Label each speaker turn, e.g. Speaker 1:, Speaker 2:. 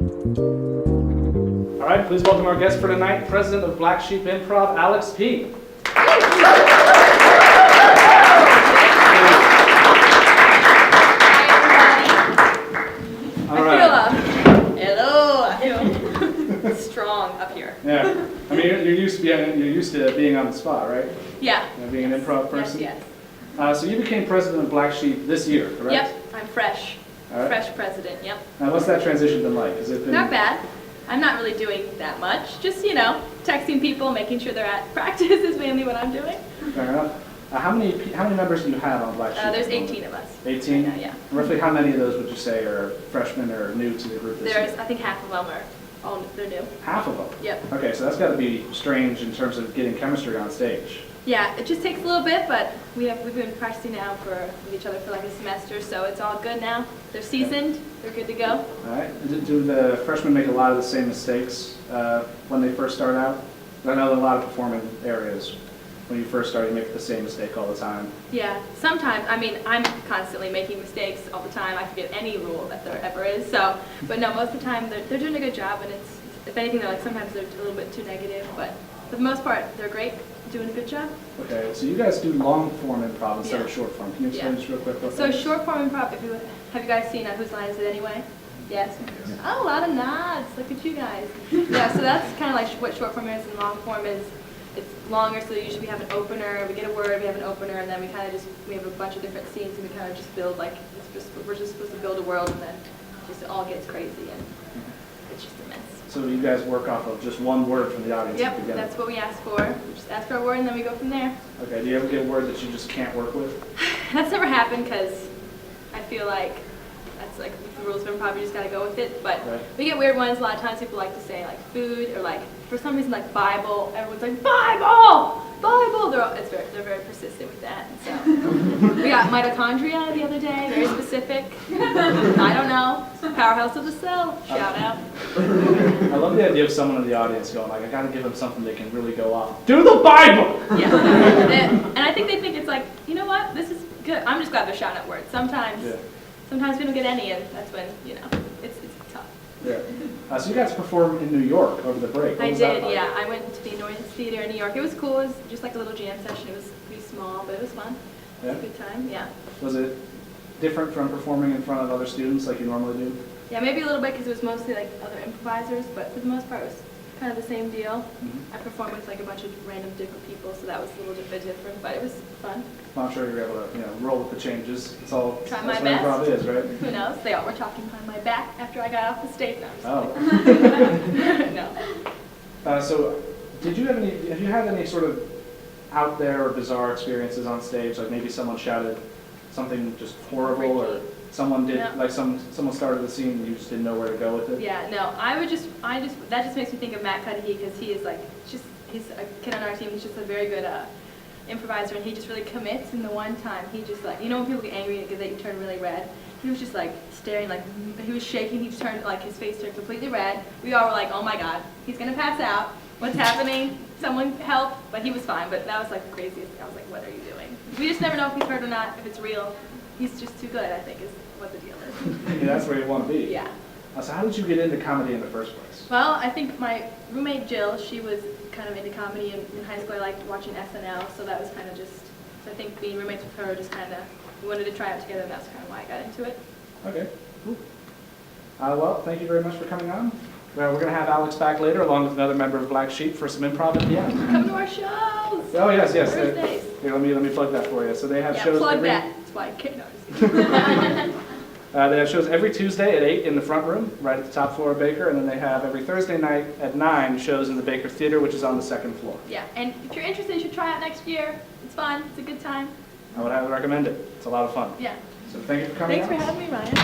Speaker 1: All right, please welcome our guest for tonight, President of Black Sheep Improv, Alex P.
Speaker 2: Strong up here.
Speaker 1: Yeah, I mean you're used to being on the spot, right?
Speaker 2: Yeah.
Speaker 1: Being an improv person.
Speaker 2: Yes.
Speaker 1: So you became president of Black Sheep this year, correct?
Speaker 2: Yep. I'm fresh.
Speaker 1: All right.
Speaker 2: Fresh president. Yep.
Speaker 1: Now, what's that transition been like? Has it been
Speaker 2: not bad? I'm not really doing that much. Just texting people, making sure they're at practice is mainly what I'm doing.
Speaker 1: Fair enough. How many members do you have on Black Sheep?
Speaker 2: There's 18 of us.
Speaker 1: 18.
Speaker 2: Right now, yeah.
Speaker 1: Roughly, how many of those would you say are freshmen or new to the group this year?
Speaker 2: I think half of them are. Oh, they're new.
Speaker 1: Half of them?
Speaker 2: Yep.
Speaker 1: Okay, so that's got to be strange in terms of getting chemistry on stage.
Speaker 2: Yeah, it just takes a little bit, but we've been practicing now with each other for like a semester, so it's all good now. They're seasoned. They're good to go.
Speaker 1: All right. Do the freshmen make a lot of the same mistakes when they first start out? I know in a lot of performing areas, when you first start, you make the same mistake all the time.
Speaker 2: Yeah, sometimes. I mean, I'm constantly making mistakes all the time. I forget any rule that there ever is. So, but no, most of the time they're doing a good job, and if anything, sometimes they're a little bit too negative, but for the most part, they're great, doing a good job.
Speaker 1: Okay, so you guys do long form improv instead of short form. Can you explain just real quick what that is?
Speaker 2: Short form improv. Have you guys seen Whose Line Is It Anyway? Yes. Oh, a lot of nods. Look at you guys. Yeah, so that's kind of like what short form is, and long form is. It's longer, so usually we have an opener, we get a word, we have an opener, and then we have a bunch of different scenes, and we kind of just build we're just supposed to build a world, and then it all gets crazy, and it's just a mess.
Speaker 1: So you guys work off of just one word from the audience at the beginning?
Speaker 2: That's what we ask for. We just ask for a word, and then we go from there.
Speaker 1: Okay, do you ever get a word that you just can't work with?
Speaker 2: That's never happened, because I feel like that's like the rules of improv, you just gotta go with it, but we get weird ones. A lot of times people like to say like food, or like for some reason like Bible. Everyone's like Bible. They're very persistent with that. And so we got mitochondria the other day, very specific. I don't know, powerhouse of the cell. Shout out.
Speaker 1: I love the idea of someone in the audience going like, I gotta give them something they can really go off. Do the Bible.
Speaker 2: Yeah, and I think they think it's like, you know what, this is good. I'm just glad they're shouting out words. Sometimes we don't get any, and that's when it's tough.
Speaker 1: Yeah. So you guys performed in New York over the break.
Speaker 2: I did, yeah. I went to the Annoyance Theater in New York. It was cool. It was just like a little jam session. It was pretty small, but it was fun. It was a good time, yeah.
Speaker 1: Was it different from performing in front of other students like you normally do?
Speaker 2: Yeah, maybe a little bit because it was mostly like other improvisers, but for the most part it was kind of the same deal. I performed with like a bunch of random different people, so that was a little bit different, but it was fun.
Speaker 1: Well, I'm sure you're able to roll with the changes. It's all
Speaker 2: try my
Speaker 1: that's
Speaker 2: best.
Speaker 1: What improv is, right?
Speaker 2: Who knows? They all were talking behind my back after I got off the stage.
Speaker 1: No,
Speaker 2: No.
Speaker 1: So, have you had any sort of out there or bizarre experiences on stage? Like maybe someone shouted something just horrible, or someone did someone started the scene and you just didn't know where to go with it?
Speaker 2: Yeah, no. That just makes me think of Matt Cudahy, because he's a kid on our team. He's just a very good improviser, and he just really commits. And the one time he just when people get angry because they turn really red, he was just like staring, like he was shaking. He turned his face turned completely red. We all were like, oh my god, he's gonna pass out. What's happening? Someone help! But he was fine. But that was like the craziest thing. I was like, what are you doing? We just never know if he's hurt or not, if it's real. He's just too good, I think, is what the deal is.
Speaker 1: Yeah, that's where you want to be.
Speaker 2: Yeah.
Speaker 1: So how did you get into comedy in the first place?
Speaker 2: Well, I think my roommate Jill, she was kind of into comedy. In high school, I liked watching SNL, so that was kind of just. So I think being roommates with her just kind of, we wanted to try it together, and that's kind of why I got into it.
Speaker 1: Okay, cool. Well, thank you very much for coming on. We're going to have Alex back later, along with another member of Black Sheep, for some improv at the end.
Speaker 2: Come to our shows!
Speaker 1: Oh, yes.
Speaker 2: Thursdays.
Speaker 1: Here, let me plug that for you. So they have shows
Speaker 2: plug
Speaker 1: every...
Speaker 2: that. That's why I can't notice.
Speaker 1: They have shows every Tuesday at 8 in the front room, right at the top floor of Baker, and then they have every Thursday night at 9 shows in the Baker Theater, which is on the second floor.
Speaker 2: Yeah, and if you're interested, you should try out next year. It's fun. It's a good time.
Speaker 1: I would highly recommend it. It's a lot of fun.
Speaker 2: Yeah.
Speaker 1: So thank you for coming
Speaker 2: Thanks for having me, Ryan.